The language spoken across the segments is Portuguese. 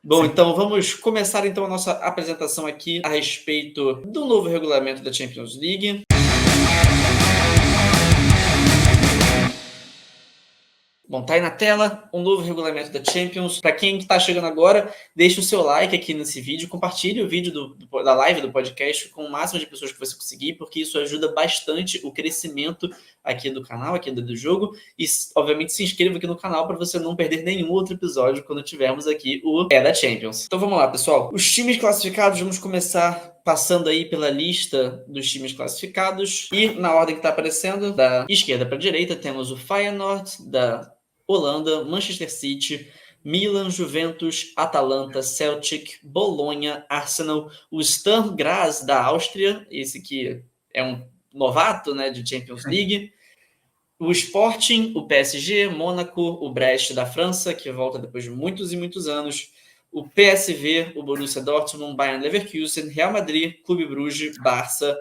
Bom, então vamos começar então a nossa apresentação aqui a respeito do novo regulamento da Champions League. Bom, tá aí na tela um novo regulamento da Champions. Para quem está chegando agora, deixe o seu like aqui nesse vídeo, compartilhe o vídeo da live do podcast com o máximo de pessoas que você conseguir, porque isso ajuda bastante o crescimento aqui do canal, aqui do jogo. E, obviamente, se inscreva aqui no canal para você não perder nenhum outro episódio quando tivermos aqui o da Champions. Então vamos lá, pessoal. Os times classificados, vamos começar passando aí pela lista dos times classificados. E na ordem que está aparecendo, da esquerda para a direita, temos o Feyenoord, da Holanda, Manchester City, Milan, Juventus, Atalanta, Celtic, Bolonha, Arsenal, o Sturm Graz da Áustria, esse que é um novato, né, de Champions League, o Sporting, o PSG, Mônaco, o Brest da França, que volta depois de muitos e muitos anos, o PSV, o Borussia Dortmund, Bayern Leverkusen, Real Madrid, Clube Bruges, Barça,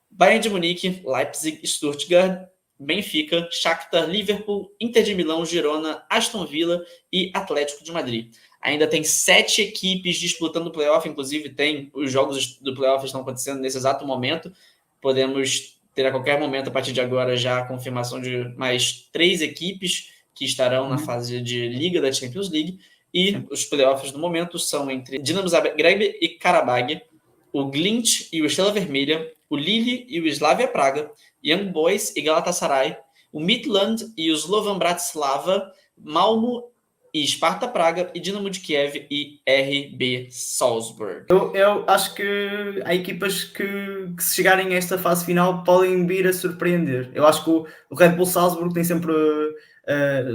Bayern de Munique, Leipzig, Stuttgart, Benfica, Shakhtar, Liverpool, Inter de Milão, Girona, Aston Villa e Atlético de Madrid. Ainda tem 7 equipes disputando o playoff, inclusive os jogos do playoff estão acontecendo nesse exato momento. Podemos ter a qualquer momento, a partir de agora, já a confirmação de mais 3 equipes que estarão na fase de Liga da Champions League. E os playoffs do momento são entre Dinamo Zagreb e Karabag, o Glint e o Estrela Vermelha, o Lille e o Slavia Praga, Young Boys e Galatasaray, o Midland e o Slovan Bratislava, Malmo e Sparta Praga, e Dinamo de Kiev e RB Salzburg. Eu acho que há equipas que se chegarem a esta fase final podem vir a surpreender. Eu acho que o Red Bull Salzburg tem sempre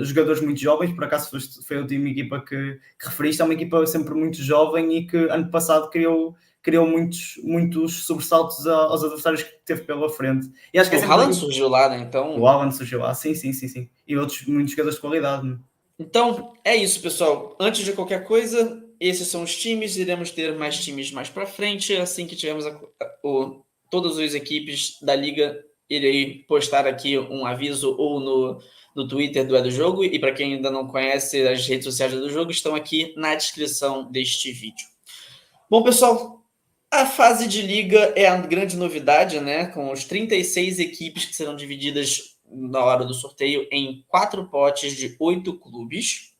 jogadores muito jovens, por acaso foi a última equipa que referiste, é uma equipa sempre muito jovem e que ano passado criou muitos sobressaltos aos adversários que teve pela frente. E acho que o Haaland surgiu lá, né? Então... O Haaland surgiu lá, sim. E muitos jogadores de qualidade, né? Então, é isso, pessoal. Antes de qualquer coisa, esses são os times. Iremos ter mais times mais para frente. Assim que tivermos todas as equipes da Liga, irei postar aqui um aviso ou no Twitter do Jogo. E para quem ainda não conhece, as redes sociais do Jogo estão aqui na descrição deste vídeo. Bom, pessoal, a fase de Liga é a grande novidade, né? Com os 36 equipes que serão divididas na hora do sorteio em 4 potes de 8 clubes,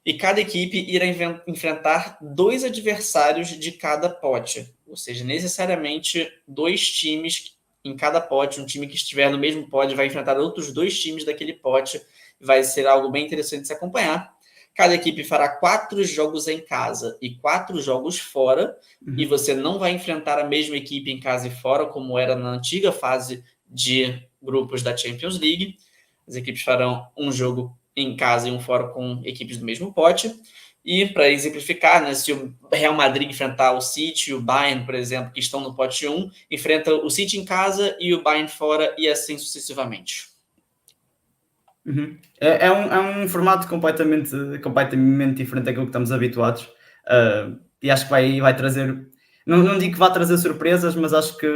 e cada equipe irá enfrentar 2 adversários de cada pote, ou seja, necessariamente 2 times em cada pote. Um time que estiver no mesmo pote vai enfrentar outros 2 times daquele pote, vai ser algo bem interessante de se acompanhar. Cada equipe fará 4 jogos em casa e 4 jogos fora, e você não vai enfrentar a mesma equipe em casa e fora, como era na antiga fase de grupos da Champions League. As equipes farão um jogo em casa e um fora com equipes do mesmo pote. E para exemplificar, né, se o Real Madrid enfrentar o City e o Bayern, por exemplo, que estão no pote 1, enfrenta o City em casa e o Bayern fora, e assim sucessivamente. É um formato completamente diferente daquilo que estamos habituados, e acho que vai trazer, não digo que vai trazer surpresas, mas acho que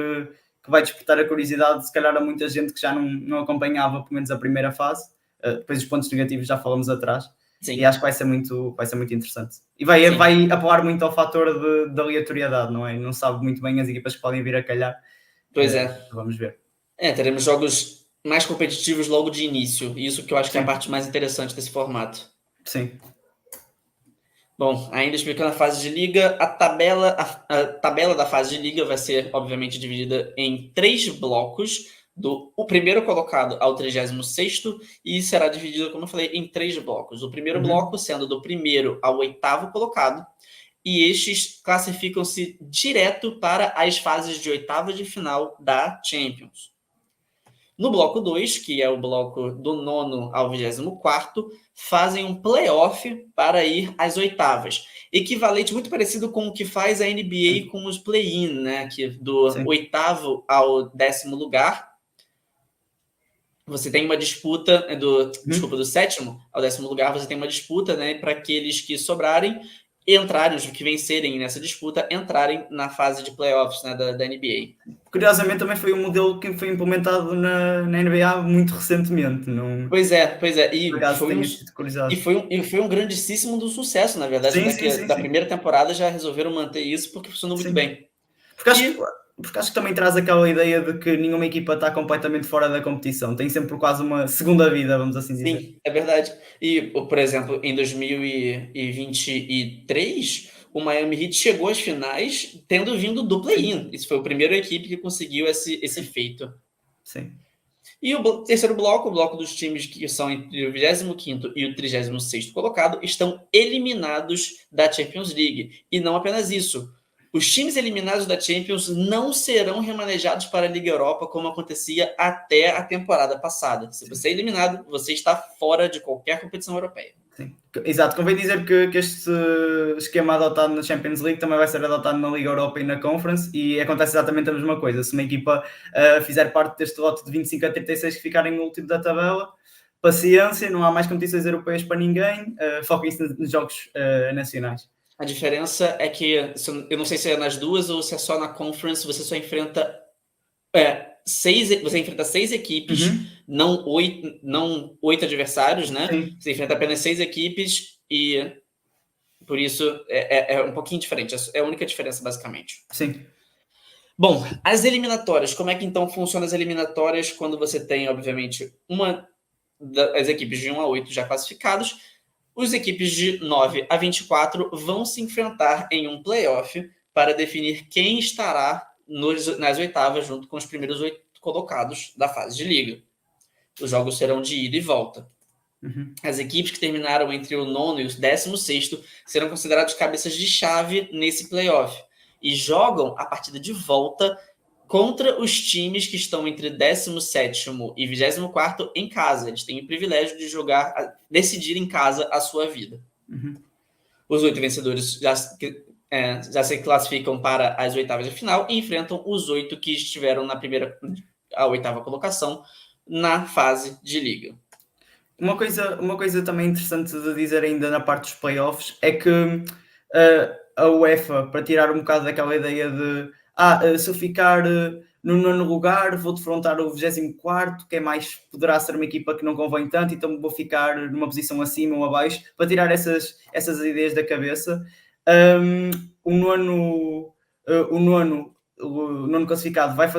vai despertar a curiosidade, se calhar, a muita gente que já não acompanhava pelo menos a primeira fase. Depois os pontos negativos já falamos atrás. Sim. E acho que vai ser muito interessante. E vai apelar muito ao fator da aleatoriedade, não é? Não sabe muito bem as equipas que podem vir a calhar. Pois é. Vamos ver. Teremos jogos mais competitivos logo de início. Isso que eu acho que é a parte mais interessante desse formato. Sim. Bom, ainda explicando a fase de liga, a tabela da fase de liga vai ser, obviamente, dividida em 3 blocos, o primeiro colocado ao 36º, e será dividido, como eu falei, em 3 blocos. O primeiro bloco sendo do primeiro ao 8º colocado, e estes classificam-se direto para as fases de oitavas de final da Champions. No bloco 2, que é o bloco do 9º ao 24º, fazem um playoff para ir às oitavas. Equivalente, muito parecido com o que faz a NBA com os play-in, né? Que do 8º ao 10º lugar, você tem uma disputa, do 7º ao 10º lugar, você tem uma disputa, né? Para aqueles que sobrarem, entrarem, os que vencerem nessa disputa, entrarem na fase de playoffs, né, da NBA. Curiosamente, também foi um modelo que foi implementado na NBA muito recentemente. Não, Pois é. por acaso tenho sido curiosidade. E foi um grandíssimo do sucesso, na verdade. Da primeira temporada já resolveram manter isso porque funcionou muito bem. Porque acho que também traz aquela ideia de que nenhuma equipa está completamente fora da competição. Tem sempre quase uma segunda vida, vamos assim dizer. Sim, é verdade. E, por exemplo, em 2023, o Miami Heat chegou às finais tendo vindo do play-in. Isso foi a primeira equipe que conseguiu esse feito. Sim. E o terceiro bloco, o bloco dos times que são entre o 25º e o 36º colocado, estão eliminados da Champions League. E não apenas isso. Os times eliminados da Champions não serão remanejados para a Liga Europa como acontecia até a temporada passada. Se você é eliminado, você está fora de qualquer competição europeia. Sim. Exato, convém dizer que este esquema adotado na Champions League também vai ser adotado na Liga Europa e na Conference, e acontece exatamente a mesma coisa. Se uma equipa fizer parte deste lote de 25 a 36 que ficarem no último da tabela, paciência, não há mais competições europeias para ninguém, foquem-se nos jogos nacionais. A diferença é que, eu não sei se é nas duas ou se é só na Conference, você só enfrenta seis equipes, não oito adversários, né? Sim. Você enfrenta apenas 6 equipes e por isso é um pouquinho diferente. É a única diferença, basicamente. Sim. Bom, as eliminatórias. Como é que então funcionam as eliminatórias quando você tem, obviamente, as equipes de 1 a 8 já classificados? Os equipes de 9 a 24 vão se enfrentar em um playoff para definir quem estará nas oitavas junto com os primeiros 8 colocados da fase de liga. Os jogos serão de ida e volta. As equipes que terminaram entre o 9º e o 16º serão consideradas cabeças de chave nesse playoff e jogam a partida de volta contra os times que estão entre 17º e 24º em casa. Eles têm o privilégio de decidir em casa a sua vida. Os 8 vencedores já se classificam para as oitavas de final e enfrentam os 8 que estiveram a oitava colocação na fase de liga. Uma coisa também interessante de dizer ainda na parte dos playoffs é que a UEFA, para tirar um bocado daquela ideia de se eu ficar no 9º lugar, vou defrontar o 24º, que poderá ser uma equipa que não convém tanto, então vou ficar numa posição acima ou abaixo, para tirar essas ideias da cabeça. O nono classificado vai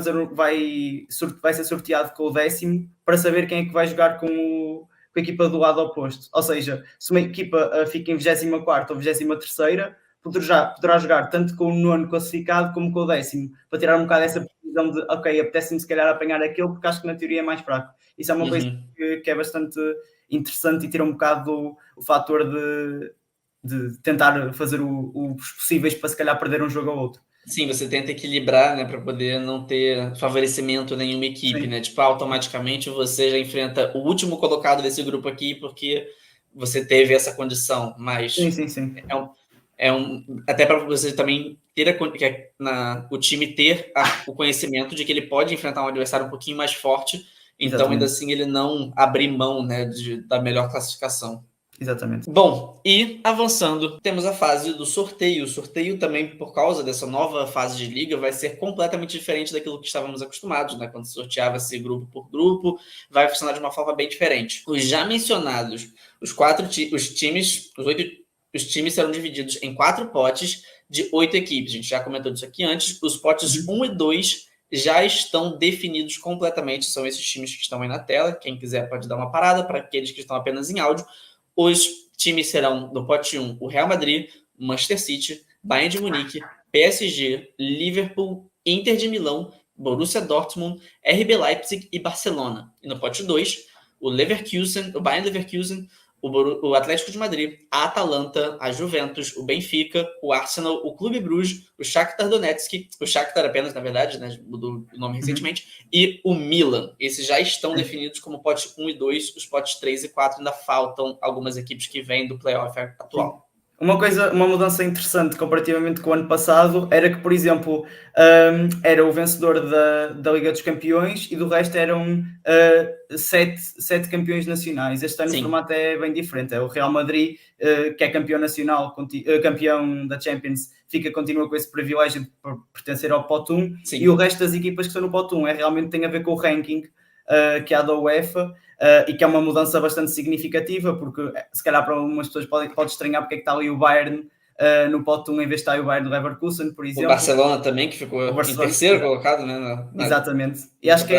ser sorteado com o 10º para saber quem é que vai jogar com a equipa do lado oposto. Ou seja, se uma equipa fica em 24ª ou 23ª, poderá jogar tanto com o 9º classificado como com o 10º, para tirar um bocado essa previsão de ok, apetece-me se calhar apanhar aquele, porque acho que na teoria é mais fraco. Isso é uma coisa que é bastante interessante e tira um bocado o fator de tentar fazer os possíveis para se calhar perder um jogo ao outro. Sim, você tenta equilibrar, né, para poder não ter favorecimento em nenhuma equipe, né? Tipo, automaticamente você já enfrenta o último colocado desse grupo aqui porque você teve essa condição, mas sim. até para você também ter o time ter o conhecimento de que ele pode enfrentar um adversário um pouquinho mais forte, então exatamente. Ainda assim ele não abrir mão, né, da melhor classificação. Exatamente. Bom, e avançando, temos a fase do sorteio. O sorteio também, por causa dessa nova fase de liga, vai ser completamente diferente daquilo que estávamos acostumados, né? Quando se sorteava-se grupo por grupo, vai funcionar de uma forma bem diferente. Os já mencionados, os times serão divididos em 4 potes de 8 equipes. A gente já comentou disso aqui antes. Os potes 1 e 2 já estão definidos completamente. São esses times que estão aí na tela. Quem quiser pode dar uma parada. Para aqueles que estão apenas em áudio, os times serão, no pote 1, o Real Madrid, Manchester City, Bayern de Munique, PSG, Liverpool, Inter de Milão, Borussia Dortmund, RB Leipzig e Barcelona. E no pote 2, o Bayern Leverkusen, o Atlético de Madrid, a Atalanta, a Juventus, o Benfica, o Arsenal, o Clube Bruges, o Shakhtar Donetsk, o Shakhtar apenas, na verdade, né, mudou o nome recentemente, e o Milan. Esses já estão definidos como pote 1 e 2, os potes 3 e 4 ainda faltam algumas equipes que vêm do playoff atual. Uma mudança interessante comparativamente com o ano passado era que, por exemplo, era o vencedor da Liga dos Campeões e do resto eram 7 campeões nacionais. Este ano o formato é bem diferente. É o Real Madrid, que é campeão nacional, campeão da Champions, continua com esse privilégio de pertencer ao pote 1. Sim. E o resto das equipas que estão no pote 1 realmente tem a ver com o ranking que há da UEFA. E que é uma mudança bastante significativa, porque se calhar para algumas pessoas pode estranhar porque é que está ali o Bayern no pote 1 em vez de estar o Bayern do Leverkusen, por exemplo. O Barcelona também, que ficou em terceiro colocado, né? Exatamente. E acho que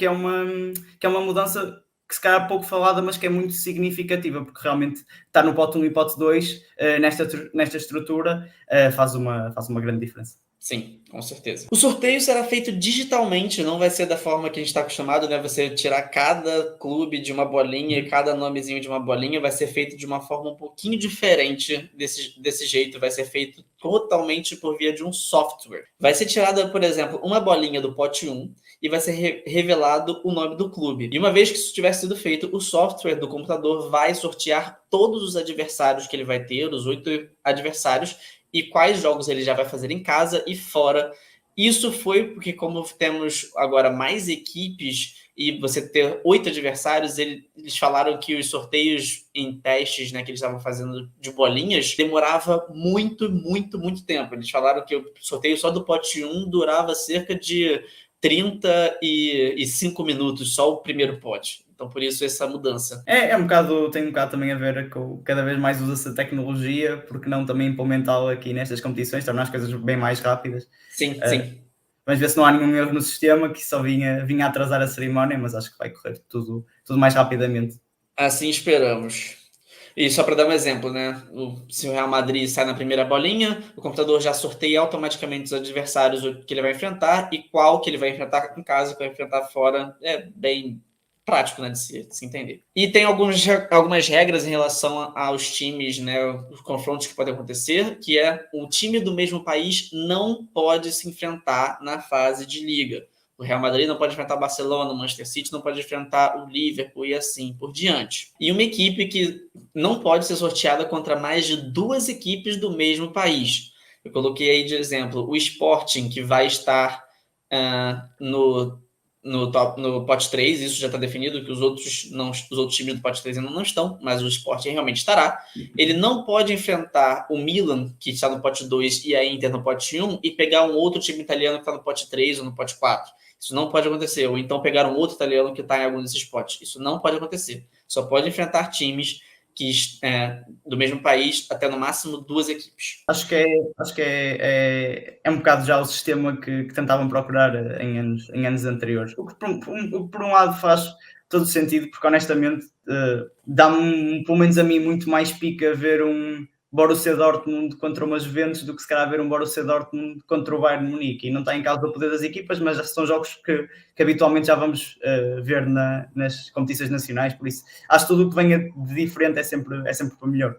é uma mudança que se calhar é pouco falada, mas que é muito significativa, porque realmente estar no pote 1 e pote 2 nesta estrutura faz uma grande diferença. Sim, com certeza. O sorteio será feito digitalmente, não vai ser da forma que a gente está acostumado, né? Você tirar cada clube de uma bolinha e cada nomezinho de uma bolinha, vai ser feito de uma forma um pouquinho diferente desse jeito, vai ser feito totalmente por via de um software. Vai ser tirada, por exemplo, uma bolinha do pote 1 e vai ser revelado o nome do clube. E uma vez que isso tiver sido feito, o software do computador vai sortear todos os adversários que ele vai ter, os 8 adversários, e quais jogos ele já vai fazer em casa e fora. Isso foi porque, como temos agora mais equipes e você ter 8 adversários, eles falaram que os sorteios em testes, né, que eles estavam fazendo de bolinhas, demorava muito, muito, muito tempo. Eles falaram que o sorteio só do pote 1 durava cerca de 35 minutos, só o primeiro pote. Então, por isso, essa mudança. Tem um bocado também a ver com cada vez mais usa-se a tecnologia, porque não também implementá-la aqui nestas competições, tornar as coisas bem mais rápidas. Sim. Mas ver se não há nenhum erro no sistema, que só vinha atrasar a cerimónia, mas acho que vai correr tudo mais rapidamente. Assim esperamos. E só para dar um exemplo, né? Se o Real Madrid sai na primeira bolinha, o computador já sorteia automaticamente os adversários que ele vai enfrentar e qual que ele vai enfrentar em casa, que vai enfrentar fora. É bem prático, né, de se entender. E tem algumas regras em relação aos times, né, os confrontos que podem acontecer, que é o time do mesmo país não pode se enfrentar na fase de liga. O Real Madrid não pode enfrentar o Barcelona, o Manchester City não pode enfrentar o Liverpool e assim por diante. E uma equipe que não pode ser sorteada contra mais de 2 equipes do mesmo país. Eu coloquei aí de exemplo o Sporting, que vai estar no pote 3, isso já está definido, que os outros times do pote 3 ainda não estão, mas o Sporting realmente estará. Ele não pode enfrentar o Milan, que está no pote 2, e a Inter no pote 1, e pegar um outro time italiano que está no pote 3 ou no pote 4. Isso não pode acontecer. Ou então pegar um outro italiano que está em algum desses potes. Isso não pode acontecer. Só pode enfrentar times que do mesmo país, até no máximo 2 equipes. Acho que é um bocado já o sistema que tentavam procurar em anos anteriores. O que por um lado faz todo sentido, porque honestamente dá-me, pelo menos a mim, muito mais pica ver um Borussia Dortmund contra uma Juventus do que se calhar ver um Borussia Dortmund contra o Bayern Munique. E não está em causa o poder das equipas, mas são jogos que habitualmente já vamos ver nas competições nacionais, por isso acho que tudo o que venha de diferente é sempre para melhor.